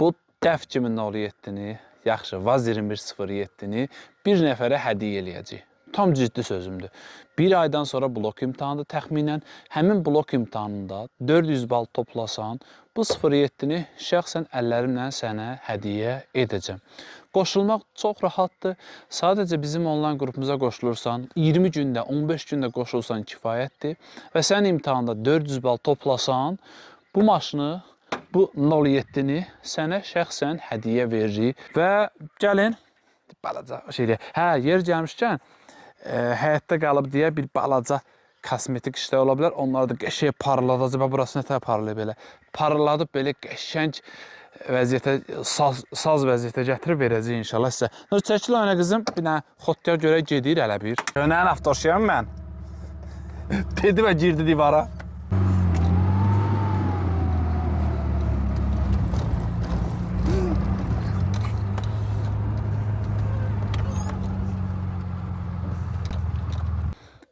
bu dəf kimin 07-ni, yaxşı, Vaz 2107-ni bir nəfərə hədiyyə eləyəcək. Tam ciddi sözümdür. Bir aydan sonra blok imtahanıdır təxminən. Həmin blok imtahanında 400 bal toplasan, bu 07-ni şəxsən əllərimlə sənə hədiyyə edəcəm. Qoşulmaq çox rahatdır. Sadəcə bizim onlayn qrupumuza qoşulursan, 20 gündə, 15 gündə qoşulsan kifayətdir. Və sən imtahanda 400 bal toplasan, bu maşını, bu 07-ni sənə şəxsən hədiyyə veririk. Və gəlin, balaca şeylə, yer gəlmişkən, həyətdə qalıb deyə bir balaca kosmetik işlər ola bilər. Onları da qəşəng parladacaq. Burası nətər parlayıb belə. Parladıb belə qəşəng vəziyyətə, saz vəziyyətə gətirib verəcək inşallah sizə. Çəkil oyna qızım. Bir dənə xotkar görək gedir hələ bir. Önəyin avtoşuyam mən. Dedi və girdi divara.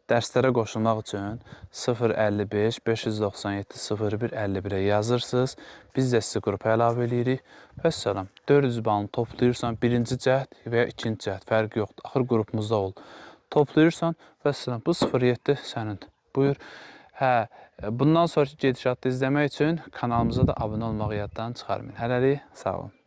Dərslərə qoşulmaq üçün 055 597 01 51-ə yazırsınız. Biz də sizi qrupa əlavə edirik. Vəssalam. 400 balını toplayırsan, birinci cəhd və ya ikinci cəhd fərqi yoxdur. Axır qrupumuzda ol. Toplayırsan, vəssalam. Bu 07 sənindir. Buyur. Bundan sonraki gedişatı izləmək üçün kanalımıza da abunə olmağı yaddan çıxarmayın. Hələlik, sağ olun.